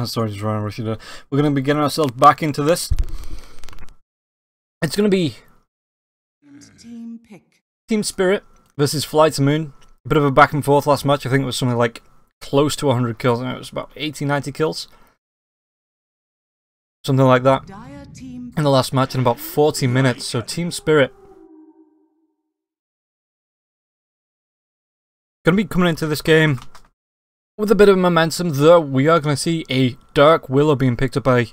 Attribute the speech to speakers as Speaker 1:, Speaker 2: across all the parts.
Speaker 1: Sorry, just trying to rush you there. We're going to be getting ourselves back into this. It's going to be Team Spirit versus FlyToMoon. A bit of a back and forth last match. I think it was something like close to 100 kills. And it was about 80, 90 kills. Something like that. In the last match in about 40 minutes. So Team Spirit going to be coming into this game with a bit of momentum, though we are going to see a Dark Willow being picked up by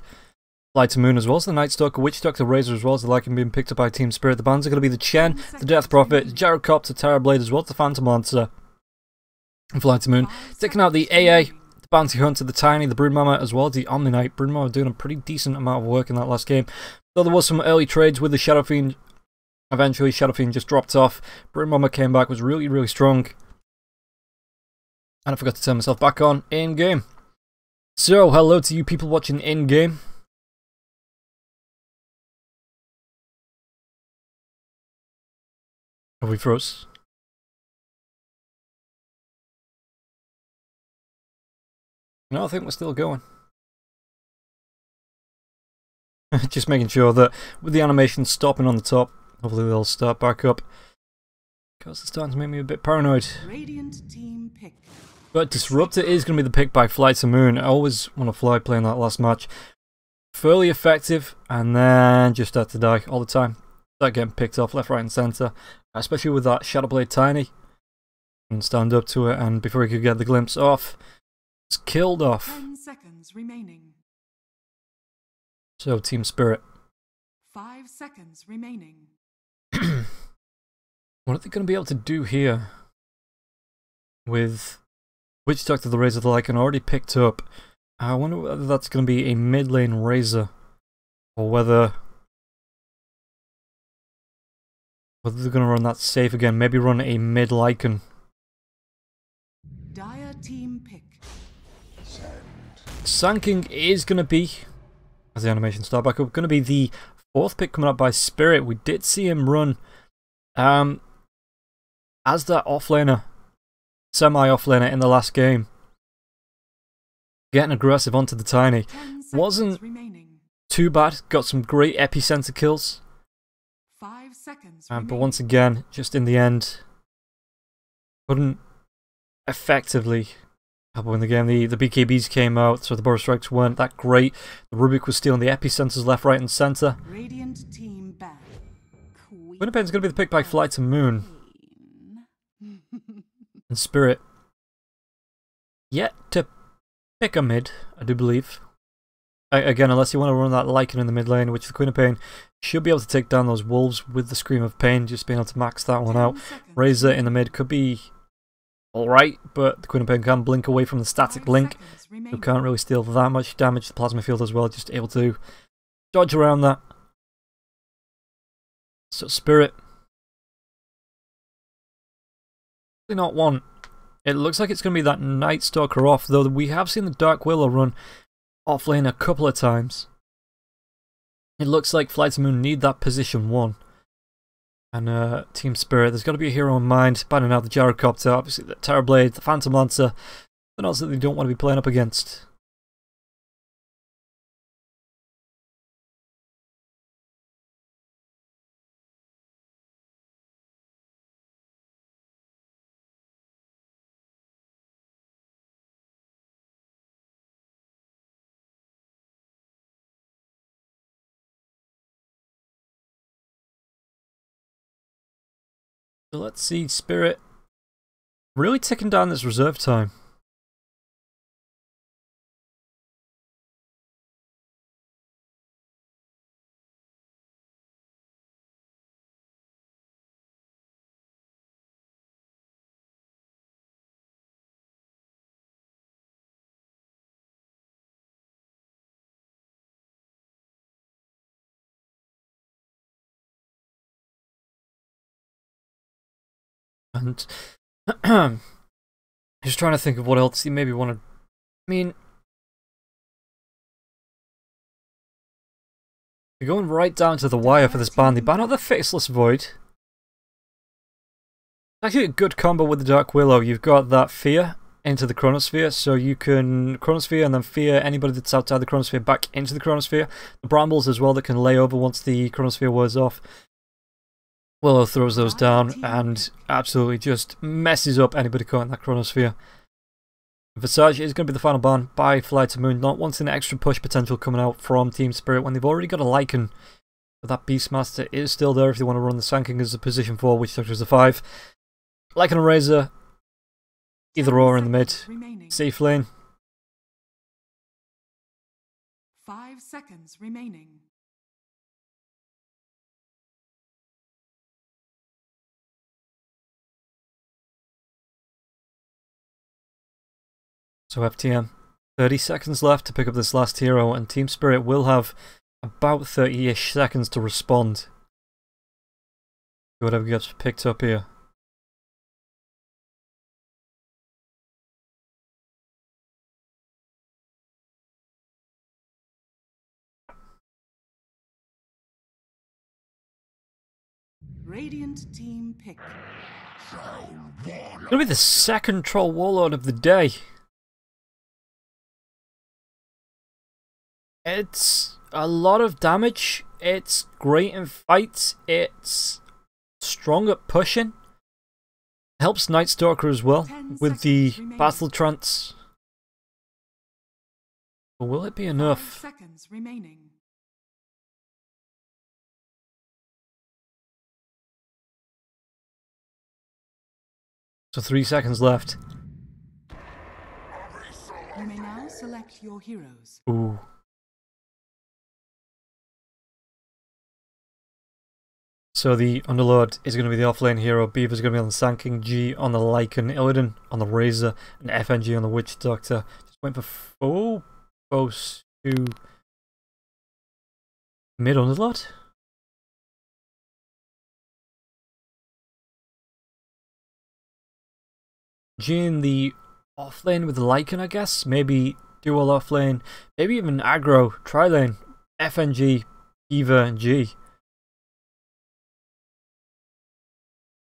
Speaker 1: FlyToMoon, as well as the Night Stalker, Witch Doctor, Razor, as well as the Lycan being picked up by Team Spirit. The bans are going to be the Chen, the Death Prophet, Gyrocopter, Terrorblade, as well as the Phantom Lancer. And FlyToMoon taking out the AA, the Bounty Hunter, the Tiny, the Broodmama, as well as the Omni Knight. Broodmama doing a pretty decent amount of work in that last game. Though there was some early trades with the Shadow Fiend. Eventually, Shadow Fiend just dropped off. Broodmama came back, was really, really strong. And I forgot to turn myself back on in-game. So, hello to you people watching in-game. Are we froze? No, I think we're still going. Just making sure that with the animation stopping on the top, hopefully they'll start back up. Because it's starting to make me a bit paranoid.
Speaker 2: Radiant team pick.
Speaker 1: But Disruptor is going to be the pick by FlyToMoon. I always want to fly playing that last match. Fairly effective, and then just start to die all the time. Start getting picked off left, right, and centre. Especially with that Shadowblade Tiny. And stand up to it, and before he could get the glimpse off, it's killed off.
Speaker 2: 10 seconds remaining.
Speaker 1: So, Team Spirit.
Speaker 2: 5 seconds remaining.
Speaker 1: What are they going to be able to do here? With Witch Doctor, the Razor, the Lycan already picked up. I wonder whether that's going to be a mid lane Razor, or whether they're going to run that safe again. Maybe run a mid Lycan.
Speaker 2: Dire team pick.
Speaker 1: Sanking is going to be, as the animation start back up, going to be the 4th pick coming up by Spirit. We did see him run as that offlaner, semi-offlaner in the last game. Getting aggressive onto the Tiny. Wasn't too bad. Got some great epicenter kills.
Speaker 2: 5 seconds
Speaker 1: But once again, just in the end, couldn't effectively help win the game. The BKBs came out, so the burst strikes weren't that great. The Rubik was stealing the epicenters left, right, and centre.
Speaker 2: Radiant team back.
Speaker 1: Winnipeg's going to be the pick by FlyToMoon. And Spirit yet to pick a mid, I do believe. Again, unless you want to run that Lycan in the mid lane, which the Queen of Pain should be able to take down those wolves with the Scream of Pain, just being able to max that one out. Razor in the mid could be alright, but the Queen of Pain can blink away from the static link, who can't really steal that much damage. The Plasma Field as well, just able to dodge around that. So Spirit, not one. It looks like it's going to be that Night Stalker off, though we have seen the Dark Willow run off lane a couple of times. It looks like FlyToMoon need that position 1. And Team Spirit, there's got to be a hero in mind, banning out the Gyrocopter, obviously the Terrorblade, the Phantom Lancer, and also that they don't want to be playing up against. So let's see, Spirit really ticking down this reserve time. And just trying to think of what else he maybe wanted. I mean, you're going right down to the wire for this ban. They ban out the Faceless Void. Actually, a good combo with the Dark Willow. You've got that Fear into the chronosphere, so you can chronosphere and then fear anybody that's outside the chronosphere back into the chronosphere. The brambles as well that can lay over once the chronosphere wears off. Willow throws those down and absolutely just messes up anybody caught in that chronosphere. Visage is going to be the final ban by FlyToMoon, not wanting extra push potential coming out from Team Spirit when they've already got a Lycan. But that Beastmaster is still there if they want to run the Sanking as a position 4, which Doctor is a 5. Lycan and Razor, either or in the mid. Safe lane.
Speaker 2: 5 seconds remaining.
Speaker 1: So FTM, 30 seconds left to pick up this last hero, and Team Spirit will have about 30-ish seconds to respond. Whatever gets picked up here.
Speaker 2: Radiant team pick.
Speaker 1: It's gonna be the second Troll Warlord of the day. It's a lot of damage. It's great in fights. It's strong at pushing. Helps Night Stalker as well with the battle trance. But will it be enough?
Speaker 2: 5 seconds remaining.
Speaker 1: So 3 seconds left.
Speaker 2: You may now select your heroes.
Speaker 1: Ooh. So the Underlord is going to be the offlane hero, Beaver's going to be on the Sanking, G on the Lycan, Illidan on the Razor, and FNG on the Witch Doctor. Just went for close to mid Underlord. G in the offlane with the Lycan, I guess. Maybe dual offlane, maybe even aggro, tri-lane, FNG, Beaver, and G.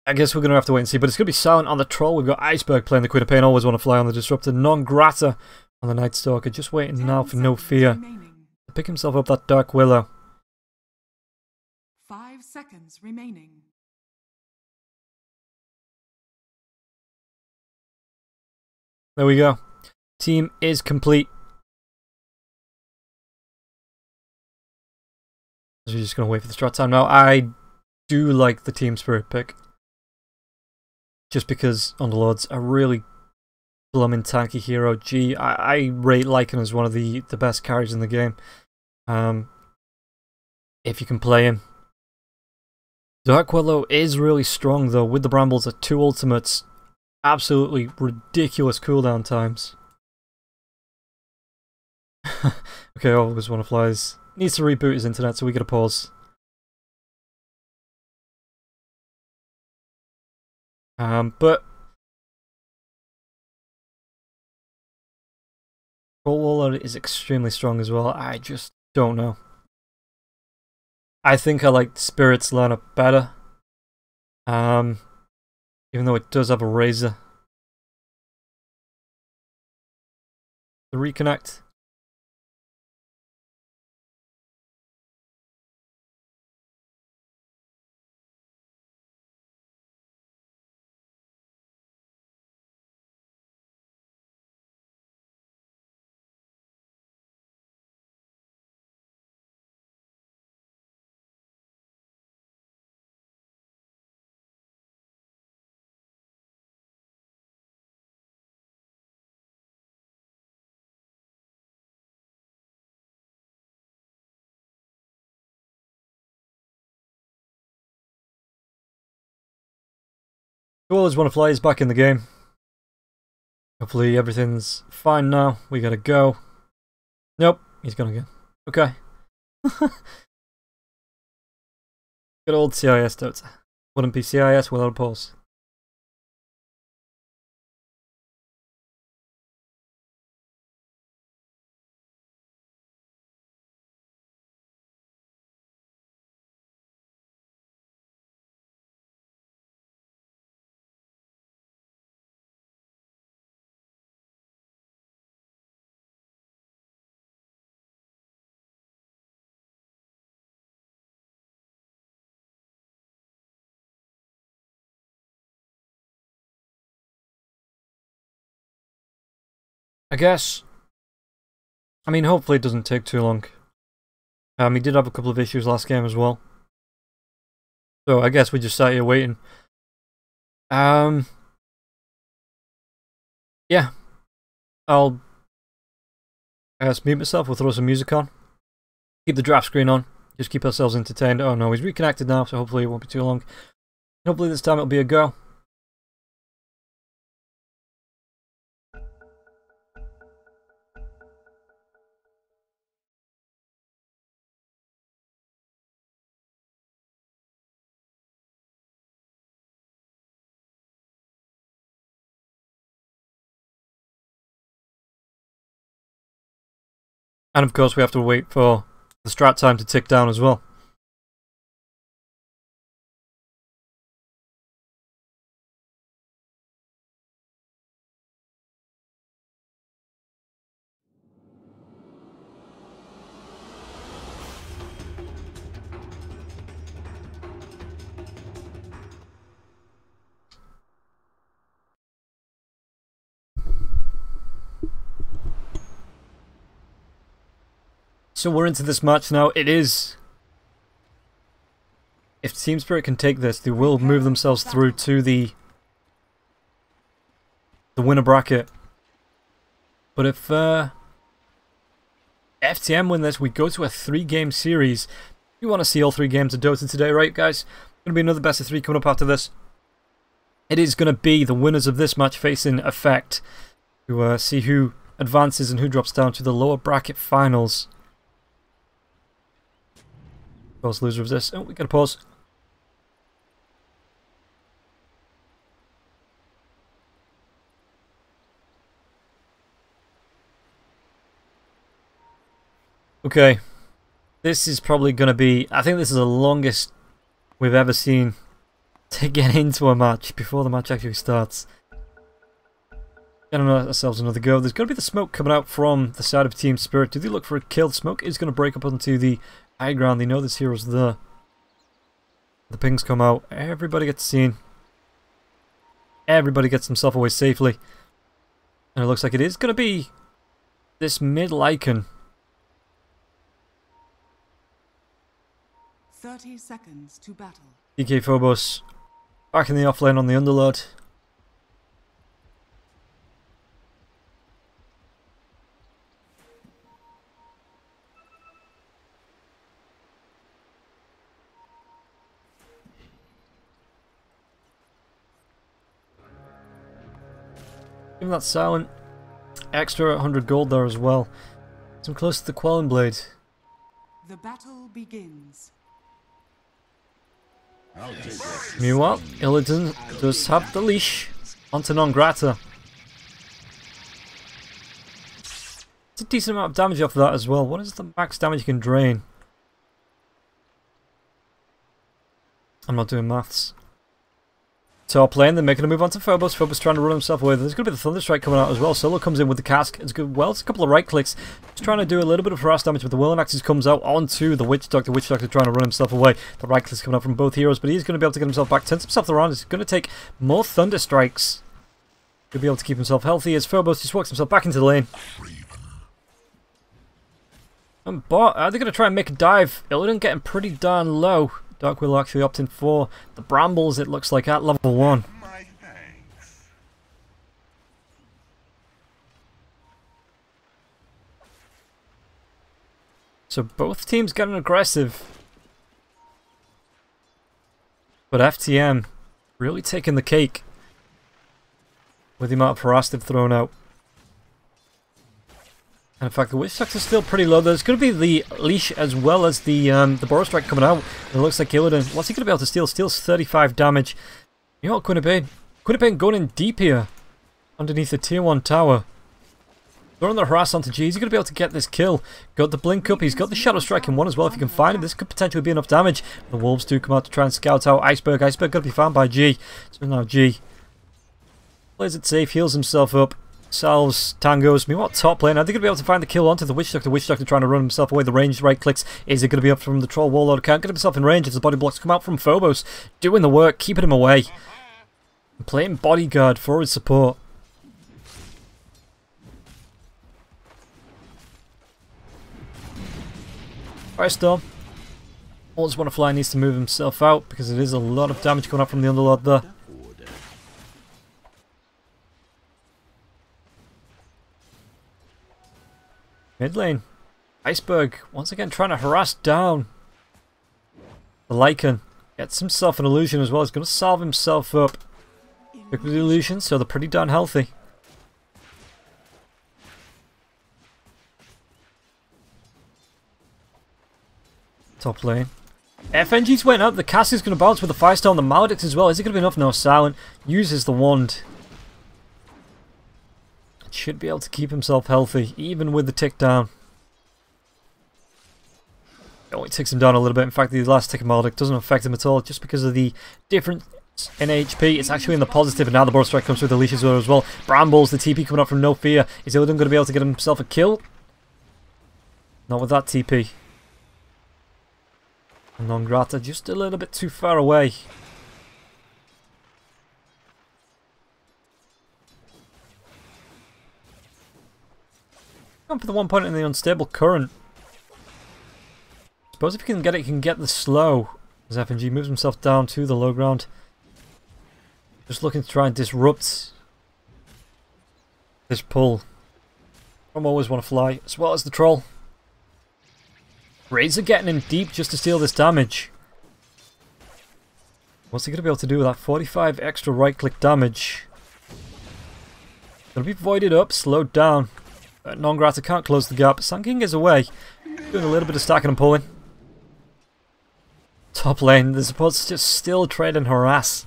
Speaker 1: I guess we're going to have to wait and see, but it's going to be silent on the Troll. We've got Iceberg playing the Queen of Pain, always want to fly on the Disruptor. Non-Grata on the Night Stalker, just waiting now for No Fear to pick himself up that Dark Willow.
Speaker 2: 5 seconds remaining.
Speaker 1: There we go. Team is complete. So we're just going to wait for the strat time now. I do like the Team Spirit pick. Just because Underlord's a really blooming tanky hero. Gee, I rate Lycan as one of the best carries in the game. If you can play him. Dark Willow is really strong though, with the Brambles at 2 ultimates. Absolutely ridiculous cooldown times. Okay, always want to flies. Needs to reboot his internet, so we get a pause. But Troll Warlord is extremely strong as well. I just don't know. I think I like Spirit's lineup better. Even though it does have a Razor. The reconnect. Who always want to fly is back in the game. Hopefully everything's fine now. We gotta go. Nope, he's gone again. Okay. Good old CIS Dota. Wouldn't be CIS without a pause. I guess, I mean, hopefully it doesn't take too long. He did have a couple of issues last game as well. So I guess we just sat here waiting. Yeah. I'll mute myself, we'll throw some music on. Keep the draft screen on. Just keep ourselves entertained. Oh no, he's reconnected now, so hopefully it won't be too long. Hopefully this time it'll be a go. And of course we have to wait for the strat time to tick down as well. So we're into this match now. It is... If Team Spirit can take this, they will move themselves through to the winner bracket. But if FTM win this, we go to a 3-game series. You want to see all 3 games of Dota today, right guys? Going to be another best of 3 coming up after this. It is going to be the winners of this match facing Effect to see who advances and who drops down to the lower bracket finals. Of course, loser of this. Oh, we got to pause. Okay. This is probably going to be... I think this is the longest we've ever seen to get into a match before the match actually starts. Getting ourselves another go. There's going to be the smoke coming out from the side of Team Spirit. Do they look for a kill? Smoke is going to break up onto the high ground. They know this hero's there. The pings come out. Everybody gets seen. Everybody gets himself away safely. And it looks like it is going to be this mid Lycan.
Speaker 2: 30 seconds to battle.
Speaker 1: DK Phobos back in the offlane on the underlord. Give him that silent. Extra 100 gold there as well. So I'm close to the Quelling Blade.
Speaker 2: The battle begins.
Speaker 1: Meanwhile, Illidan does have the leash onto Non-Grata. It's a decent amount of damage off of that as well. What is the max damage you can drain? I'm not doing maths. Top lane, they're making a move onto Phobos. Phobos trying to run himself away. There's going to be the Thunderstrike coming out as well. Solo comes in with the cask. It's good. Well, it's a couple of right clicks. Just trying to do a little bit of harass damage, but the Whirling Axes comes out onto the Witch Doctor. Witch Doctor trying to run himself away. The right clicks coming out from both heroes, but he's going to be able to get himself back. Turns himself around. He's going to take more Thunderstrikes. He'll be able to keep himself healthy as Phobos just walks himself back into the lane. And bot, are they going to try and make a dive? Illidan getting pretty darn low. Dark Willow actually opting for the Brambles, it looks like, at level 1. So both teams getting aggressive. But FTM really taking the cake with the amount of harass they've thrown out. And in fact, the Witch Doctor's still pretty low. There's going to be the leash as well as the Burrow Strike coming out. It looks like Illidan, what's he going to be able to steal? Steals 35 damage. You know what, Quinnipian? Quinnipian going in deep here underneath the tier 1 tower. Throwing the harass onto G. He's going to be able to get this kill. Got the blink up. He's got the Shadow Strike in one as well. If you can find him, this could potentially be enough damage. The Wolves do come out to try and scout out Iceberg. Iceberg got to be found by G. So now G plays it safe, heals himself up. Salves, tangos. Meanwhile, top lane, are they going to be able to find the kill onto the Witch Doctor? Witch Doctor trying to run himself away. The ranged right clicks. Is it going to be up from the Troll Warlord? Can't get himself in range as the body blocks come out from Phobos. Doing the work, keeping him away. And playing bodyguard for his support. Firestorm. Always Want to Fly needs to move himself out because it is a lot of damage coming up from the Underlord there. Mid lane. Iceberg once again trying to harass down the Lycan. Gets himself an illusion as well. He's going to salve himself up. Quick with the illusion, so they're pretty darn healthy. Top lane. FNG's went up. The cast is going to bounce with the Firestorm. The Maledict as well. Is it going to be enough? No. Silent uses the wand. Should be able to keep himself healthy, even with the tick down. It only ticks him down a little bit. In fact, the last tick of Maledict doesn't affect him at all, just because of the difference in HP. It's actually in the positive, and now the Burrow Strike comes with the leashes as well. Brambles, the TP coming up from No Fear. Is Illidan going to be able to get himself a kill? Not with that TP. And Non-Grata just a little bit too far away. Going for the 1 point in the unstable current. Suppose if he can get it, he can get the slow. As FNG moves himself down to the low ground. Just looking to try and disrupt this pull. From Always Want to Fly, as well as the troll. Razor getting in deep just to steal this damage. What's he going to be able to do with that 45 extra right click damage? Going to be voided up, slowed down. Non-Grata can't close the gap. Sand King is away. Doing a little bit of stacking and pulling. Top lane, they're supposed to just still trade and harass.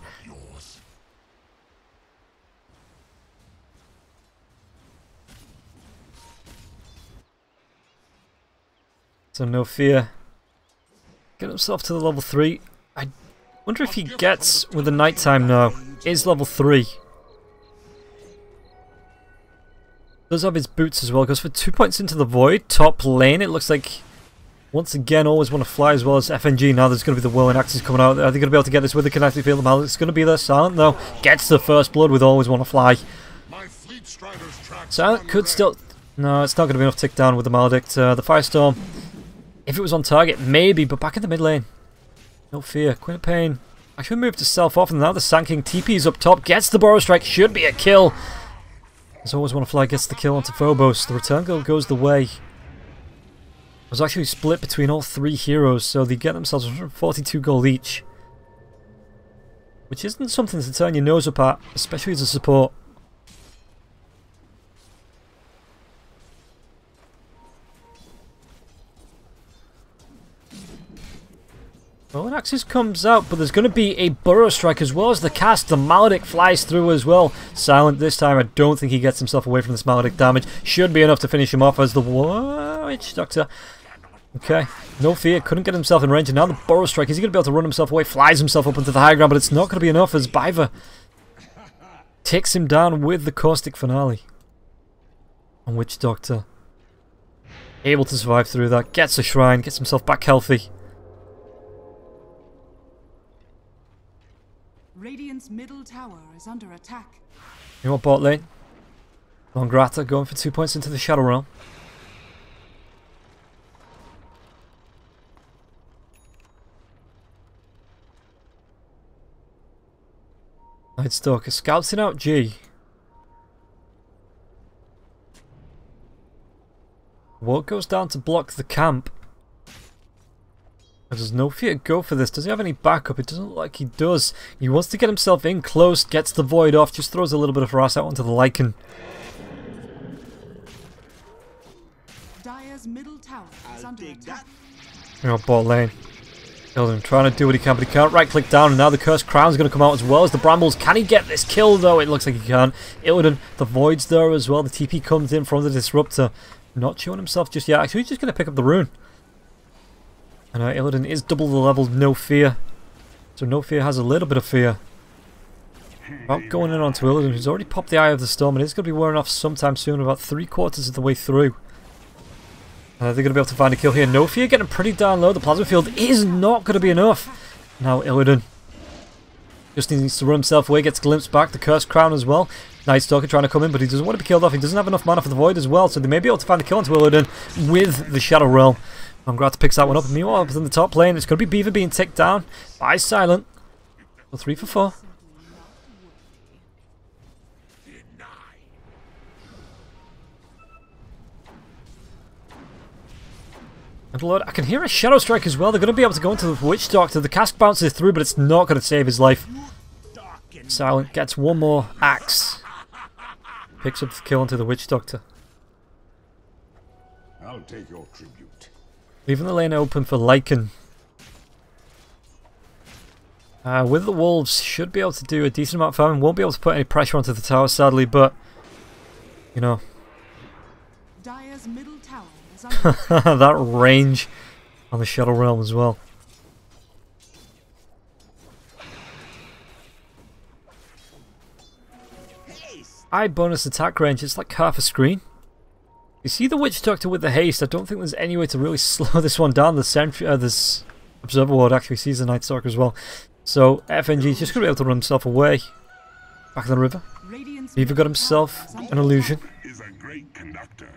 Speaker 1: So No Fear. Get himself to the level 3. I wonder if he gets with the nighttime now. Is level 3. Does have his boots as well. Goes for 2 points into the void. Top lane. It looks like once again Always Want to Fly as well as FNG. Now there's going to be the Whirling Axes coming out. Are they going to be able to get this with the Kinetic Field? The Maledict's going to be there. Silent though. Gets the first blood with Always Want to Fly. Silent could still... No, it's not going to be enough tick down with the Maledict. The Firestorm, if it was on target, maybe, but back in the mid lane. No Fear. Queen of Pain actually moved herself off, and now the Sand King TP's up top. Gets the Burrow Strike. Should be a kill. As Always Want to Fly gets the kill onto Phobos. The return goal goes the way. It was actually split between all three heroes, so they get themselves 142 gold each. Which isn't something to turn your nose up at, especially as a support. Well, an Axis comes out, but there's going to be a Burrow Strike as well as the cast. The Maledict flies through as well. Silent this time. I don't think he gets himself away from this Maledict damage. Should be enough to finish him off as the Witch Doctor. Okay, No Fear. Couldn't get himself in range. And now the Burrow Strike. Is he going to be able to run himself away? Flies himself up into the high ground, but it's not going to be enough as Biver takes him down with the Caustic Finale. And Witch Doctor able to survive through that. Gets a shrine. Gets himself back healthy.
Speaker 2: Radiant's middle tower is under attack.
Speaker 1: You want bot lane? Non-Grata going for 2 points into the Shadow Realm. Nightstalker scouting out G. Ward goes down to block the camp. There's No Fear go for this. Does he have any backup? It doesn't look like he does. He wants to get himself in close, gets the void off, just throws a little bit of harass out onto the Lycan.
Speaker 2: Dire's middle tower is under attack.
Speaker 1: You know, bot lane. Illidan trying to do what he can, but he can't. Right click down, and now the Cursed Crown's going to come out as well as the Brambles. Can he get this kill though? It looks like he can. Illidan, the void's there as well. The TP comes in from the Disruptor. Not showing himself just yet. Actually, he's just going to pick up the rune. And Illidan is double the level of No Fear. So No Fear has a little bit of fear about going in onto Illidan, who's already popped the Eye of the Storm, and is going to be wearing off sometime soon, about 3/4 of the way through. They're going to be able to find a kill here. No Fear getting pretty down low. The Plasma Field is not going to be enough. Now Illidan just needs to run himself away, gets glimpsed back. The Cursed Crown as well. Nightstalker trying to come in, but he doesn't want to be killed off. He doesn't have enough mana for the Void as well, so they may be able to find a kill onto Illidan with the Shadow Realm. Nongrata picks that one up. And meanwhile, up in the top lane, it's going to be Beaver being ticked down by Silent. So 3 for 4. And Lord, I can hear a Shadow Strike as well. They're going to be able to go into the Witch Doctor. The cask bounces through, but it's not going to save his life. Silent gets one more axe. Picks up the kill onto the Witch Doctor.
Speaker 3: I'll take your tribute.
Speaker 1: Leaving the lane open for Lycan. With the Wolves, should be able to do a decent amount of farming. Won't be able to put any pressure onto the tower, sadly, but... You know...
Speaker 2: Dire's middle tower is under
Speaker 1: that range on the Shadow Realm as well. High bonus attack range, it's like half a screen. You see the Witch Doctor with the haste. I don't think there's any way to really slow this one down. The sentry, this Observer Ward actually sees the Night Stalker as well. So FNG is just going to be able to run himself away. Back in the river. Beaver got himself an illusion.
Speaker 3: Is a great conductor.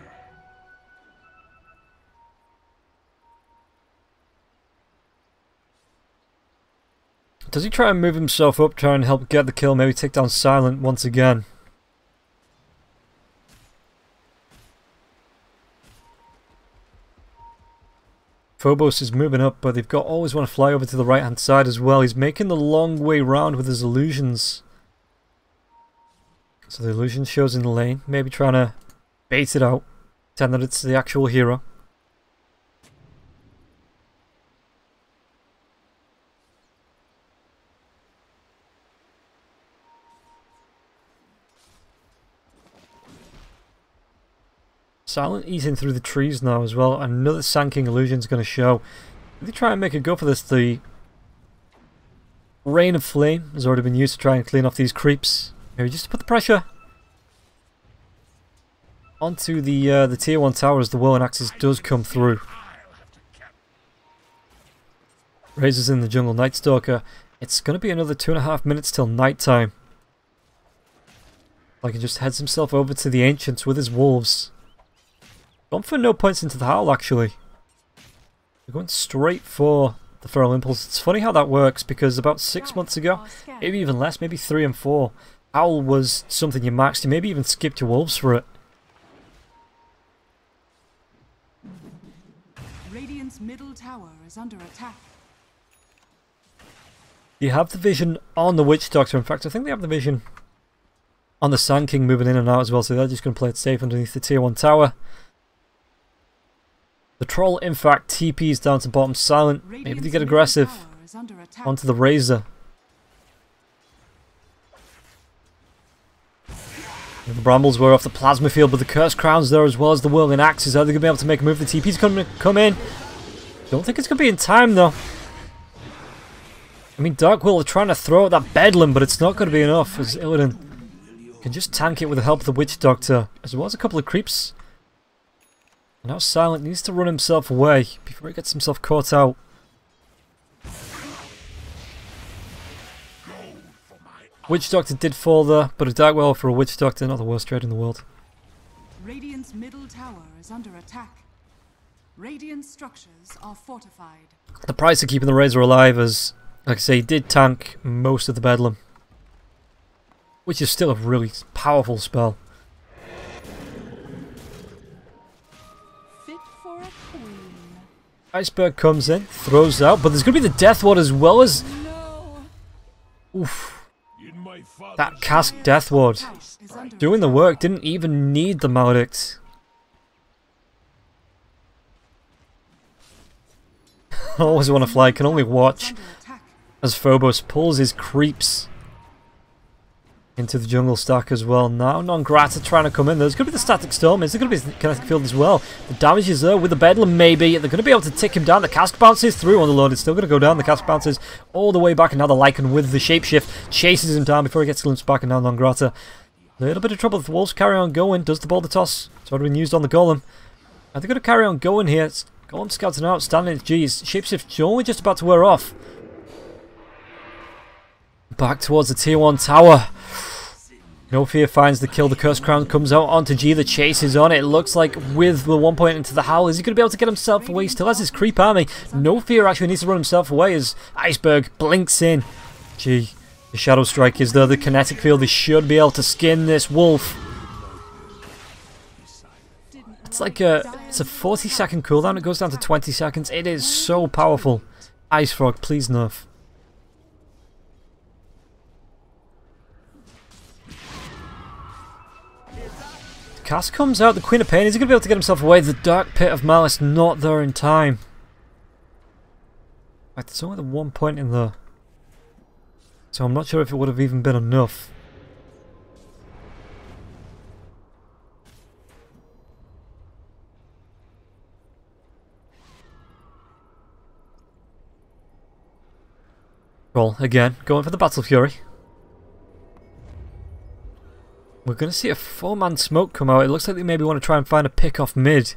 Speaker 1: Does he try and move himself up, try and help get the kill, maybe take down Silent once again? Phobos is moving up, but they've got always want to fly over to the right hand side as well. He's making the long way round with his illusions. So the illusion shows in the lane, maybe trying to bait it out, pretend that it's the actual hero. Silent eating through the trees now as well. Another Sand King illusion is going to show. If they try and make a go for this, the Rain of Flame has already been used to try and clean off these creeps. Maybe just to put the pressure onto the tier 1 tower as the Whirling Axis does come through. Razor's in the jungle, Night Stalker. It's going to be another 2.5 minutes till night time. Like he just heads himself over to the Ancients with his wolves. Gone for no points into the Howl, actually. They're going straight for the Feral Impulse. It's funny how that works, because about 6 months ago, maybe even less, maybe 3 and 4, Howl was something you maxed. You maybe even skipped your wolves for it.
Speaker 2: Radiant's middle tower is under attack.
Speaker 1: You have the vision on the Witch Doctor. In fact, I think they have the vision on the Sand King moving in and out as well, so they're just going to play it safe underneath the tier 1 tower. The Troll, in fact, TP's down to bottom Silent. Maybe they get aggressive onto the Razor. And the Brambles were off the Plasma Field, but the Curse Crown's there as well as the Whirling Axes. Are they going to be able to make a move? The TP's going to come in. Don't think it's going to be in time, though. I mean, Dark Will are trying to throw out that Bedlam, but it's not going to be enough, as Illidan can just tank it with the help of the Witch Doctor, as well as a couple of creeps. Now Silent needs to run himself away before he gets himself caught out. Witch Doctor did fall there, but a Dark Well for a Witch Doctor, not the worst trade in the world.
Speaker 2: Radiant's middle tower is under attack. Radiant structures are fortified.
Speaker 1: The price of keeping the Razor alive is, like I say, he did tank most of the Bedlam, which is still a really powerful spell. Iceberg comes in, throws out, but there's going to be the Death Ward as well as... Oof. That Cask Death Ward. Doing the work, didn't even need the Maledict. I always want to fly, can only watch as Phobos pulls his creeps into the jungle stack as well. Now Nongrata trying to come in. There's going to be the Static Storm. Is there going to be the Kinetic Field as well? The damage is there with the Bedlam maybe. They're going to be able to tick him down. The cask bounces through on the Lord. It's still going to go down. The cask bounces all the way back. And now the Lycan with the Shapeshift chases him down before he gets glimpsed back. And now Nongrata. A little bit of trouble. The Wolves carry on going. Does the Boulder Toss. It's already been used on the Golem. Are they going to carry on going here? It's Golem scouting out. Standing its G's. Shapeshift's only just about to wear off. Back towards the tier 1 tower. No Fear finds the kill. The Cursed Crown comes out onto G. The chase is on. It looks like with the 1 point into the Howl, is he going to be able to get himself away? He still has his creep army. No Fear actually needs to run himself away as Iceberg blinks in. G. The Shadow Strike is there. The kinetic field. They should be able to skin this wolf. It's like it's a 40-second cooldown. It goes down to 20 seconds. It is so powerful. Ice Frog, please nerf. Cast comes out, the Queen of Pain. Is he going to be able to get himself away? The Dark Pit of Malice not there in time. In fact, there's only the 1 point in there. So I'm not sure if it would have even been enough. Roll again, going for the Battle Fury. We're going to see a 4-man smoke come out. It looks like they maybe want to try and find a pick off mid.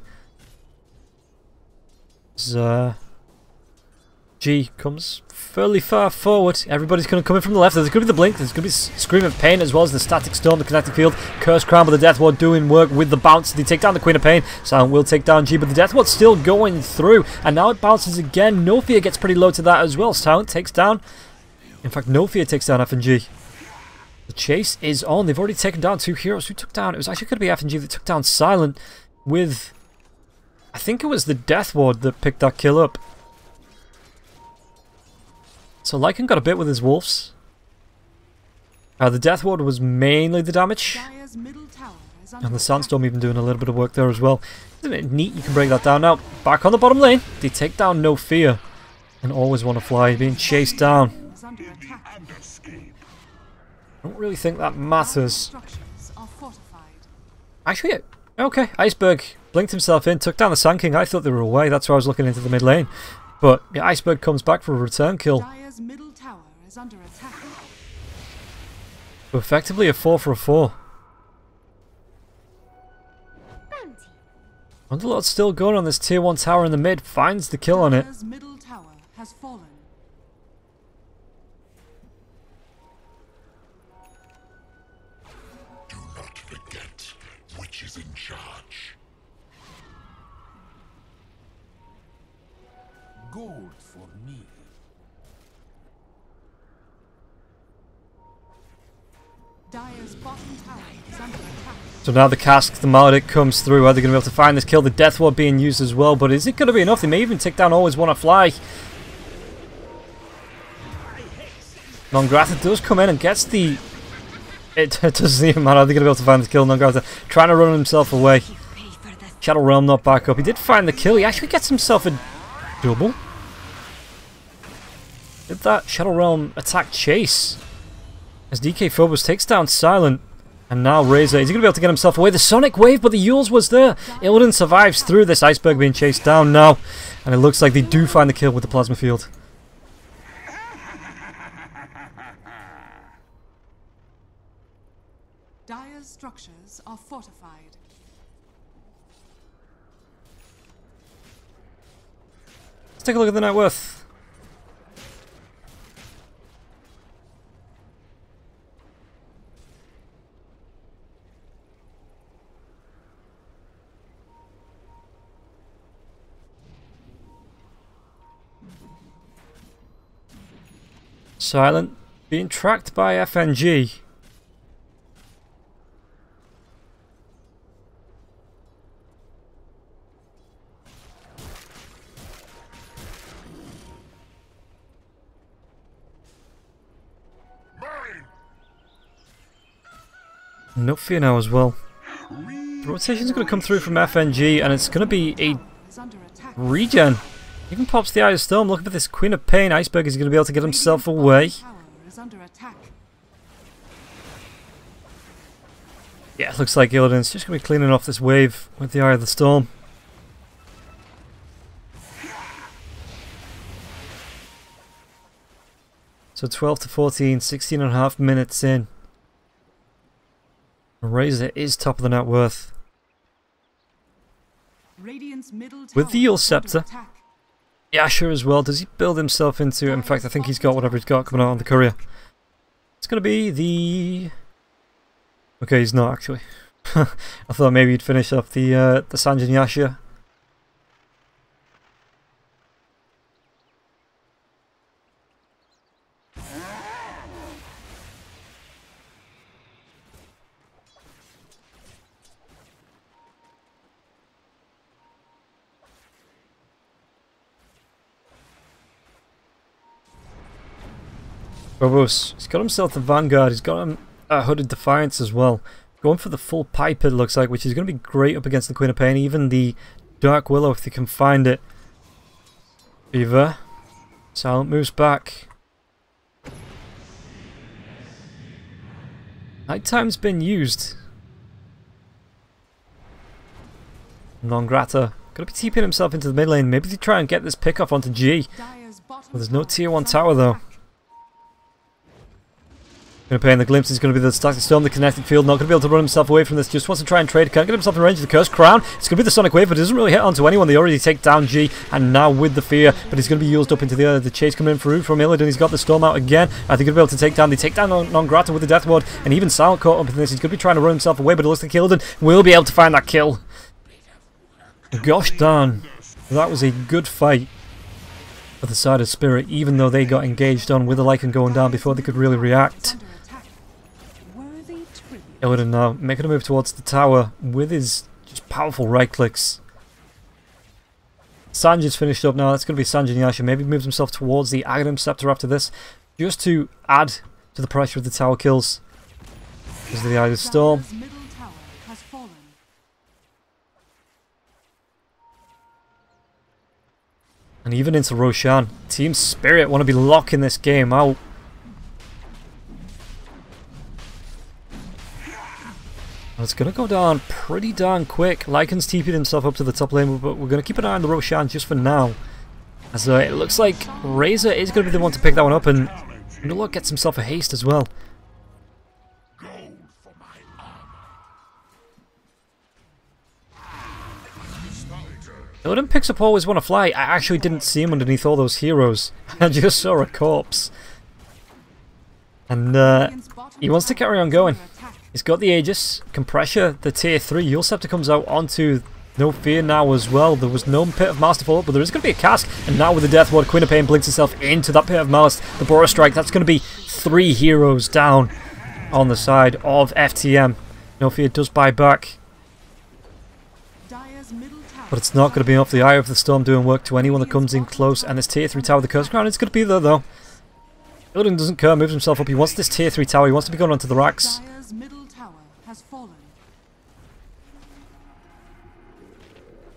Speaker 1: G comes fairly far forward. Everybody's going to come in from the left. There's going to be the blink. There's going to be Scream of Pain as well as the Static Storm, the Kinetic Field. Cursed Crown with the Death Ward doing work with the bounce. They take down the Queen of Pain. Silent will take down G, but the Death Ward's still going through. And now it bounces again. No Fear gets pretty low to that as well. Silent takes down. In fact, No Fear takes down F and G. The chase is on. They've already taken down 2 heroes. Who took down? It was actually going to be F and G that took down Silent with... I think it was the Death Ward that picked that kill up. So Lycan got a bit with his wolves. The Death Ward was mainly the damage. And the Sandstorm even doing a little bit of work there as well. Isn't it neat? You can break that down. Now, back on the bottom lane. They take down No Fear. And always want to fly. Being chased down. I don't really think that matters. Actually, okay. Iceberg blinked himself in, took down the Sand King. I thought they were away. That's why I was looking into the mid lane. But yeah, Iceberg comes back for a return kill. So effectively a 4 for a 4. Underlord's still going on this tier 1 tower in the mid. Finds the kill on it.
Speaker 3: Is in charge. Gold for me.
Speaker 2: Dire's bottom tower is under attack.
Speaker 1: So now the cask, the Maledict comes through. Are they going to be able to find this kill? The Death Ward being used as well, but is it going to be enough? They may even take down Always Wanna Fly. Nongrata does come in and gets the... It doesn't even matter. They're going to be able to find the kill. Nongrata trying to run himself away. Shadow Realm not back up. He did find the kill. He actually gets himself a double. Did that Shadow Realm attack chase? As DK Phobos takes down Silent. And now Razor. Is he going to be able to get himself away? The Sonic Wave, but the Yules was there. Illidan survives through this. Iceberg being chased down now. And it looks like they do find the kill with the Plasma Field.
Speaker 2: Dire's structures are fortified.
Speaker 1: Let's take a look at the net worth. Silent being tracked by FNG. No Fear now as well. The rotation's going to come through from FNG and it's going to be a regen. Even pops the Eye of Storm. Look at this Queen of Pain. Iceberg is going to be able to get himself away. Yeah, it looks like Illidan's just going to be cleaning off this wave with the Eye of the Storm. So 12 to 14, 16 and a half minutes in. Razor is top of the net worth. With the Yule Scepter. Yasha as well. Does he build himself into... In fact, I think he's got whatever he's got coming out on the courier. It's going to be the... Okay, he's not actually. I thought maybe he'd finish off the Sanjin Yasha. Phobos, he's got himself the Vanguard, he's got him a Hooded Defiance as well. Going for the full pipe it looks like, which is going to be great up against the Queen of Pain, even the Dark Willow if they can find it. Fever. Silent moves back. Nighttime's been used. Non Grata. Gonna be TPing himself into the mid lane, maybe to try and get this pick off onto G. Well, there's no tier 1 tower though. Going to pay in the glimpse is going to be the Static Storm, the Kinetic Field, not going to be able to run himself away from this, just wants to try and trade, can't get himself in range of the Cursed Crown, it's going to be the Sonic Wave, but it doesn't really hit onto anyone, they already take down G, and now with the Fear, but he's going to be used up into the chase coming in through from Illidan, he's got the Storm out again, I think he'll be able to take down, they take down Non-Grata with the Death Ward, and even Silent caught up in this, he's going to be trying to run himself away, but it looks like Illidan will be able to find that kill. Gosh darn, that was a good fight for the side of Spirit, even though they got engaged on with the Lycan going down before they could really react. Illidan now making a move towards the tower with his just powerful right clicks. Sanjin's finished up now, that's going to be Sanjin Yasha, maybe moves himself towards the Aghanim Scepter after this, just to add to the pressure of the tower kills. Because of the Eye of Storm. And even into Roshan. Team Spirit want to be locking this game out. It's going to go down pretty darn quick. Lycan's TP'd himself up to the top lane, but we're going to keep an eye on the Roshan just for now. As it looks like Razor is going to be the one to pick that one up, and Nulok gets himself a haste as well. Illidan picks up Always Wanna Fly. I actually didn't see him underneath all those heroes. I just saw a corpse. And he wants to carry on going. He's got the Aegis, can pressure the tier 3. Yule Scepter comes out onto No Fear now as well. There was no Pit of Masterful, but there is going to be a cast. And now with the Death Ward, Queen of Pain blinks herself into that Pit of Malice. The Boros Strike, that's going to be 3 heroes down on the side of FTM. No Fear does buy back. But it's not going to be enough. The Eye of the Storm doing work to anyone that comes in close. And this tier 3 tower, the Curse Crown, it's going to be there though. Illidan doesn't care, moves himself up. He wants this tier 3 tower. He wants to be going onto the racks.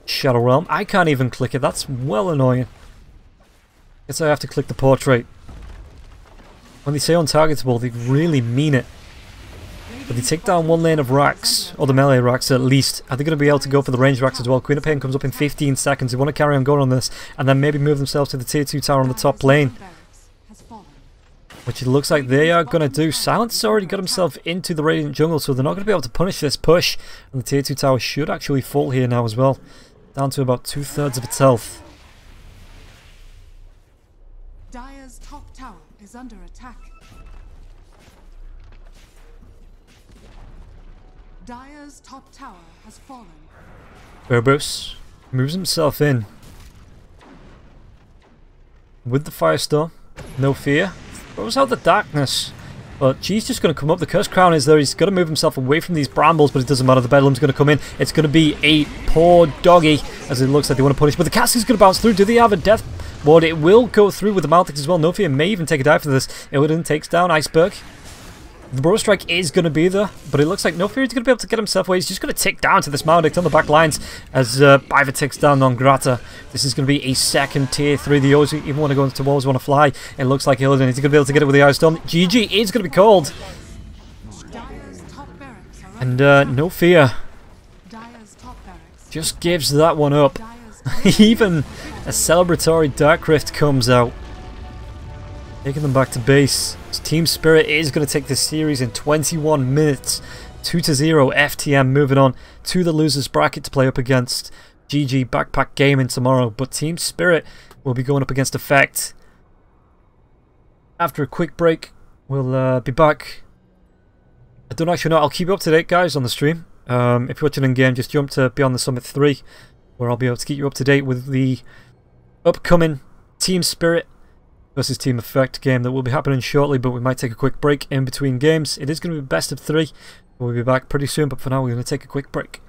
Speaker 1: Shadow Realm. I can't even click it. That's well annoying. Guess I have to click the portrait. When they say untargetable, they really mean it. But they take down one lane of racks, or the melee racks at least. Are they going to be able to go for the range racks as well? Queen of Pain comes up in 15 seconds. They want to carry on going on this, and then maybe move themselves to the tier 2 tower on the top lane. Which it looks like they are going to do. Silence has already got himself into the Radiant Jungle, so they're not going to be able to punish this push. And the tier 2 tower should actually fall here now as well. Down to about 2/3 of its health.
Speaker 2: Dire's top tower is under attack. Dire's top tower has fallen.
Speaker 1: Phobos moves himself in. With the Firestorm. No Fear. Throws out the Darkness. But G's just going to come up. The Cursed Crown is there. He's got to move himself away from these brambles, but it doesn't matter. The Bedlam's going to come in. It's going to be a poor doggy, as it looks like they want to punish. But the cast is going to bounce through. Do they have a Death Ward? It will go through with the Maltix as well. No Fear may even take a dive for this. Illidan takes down Iceberg. The Boros Strike is going to be there, but it looks like No Fear is going to be able to get himself away. He's just going to tick down to this Maledict on the back lines as Biver ticks down on Grata. This is going to be a second tier 3. The always even want to go into Always Want to Fly. It looks like Illidan is going to be able to get it with the Eye of Storm. GG is going to be called. And No Fear just gives that one up. Even a celebratory Dark Rift comes out. Taking them back to base. Team Spirit is going to take this series in 21 minutes. 2-0 FTM moving on to the losers bracket to play up against GG Backpack Gaming tomorrow. But Team Spirit will be going up against Effect. After a quick break, we'll be back I don't actually know. I'll keep you up to date, guys, on the stream. If you're watching in game, just jump to Beyond the Summit 3, where I'll be able to keep you up to date with the upcoming Team Spirit versus Team Effect game that will be happening shortly, but we might take a quick break in between games. It is going to be best of 3. We'll be back pretty soon, but for now we're going to take a quick break.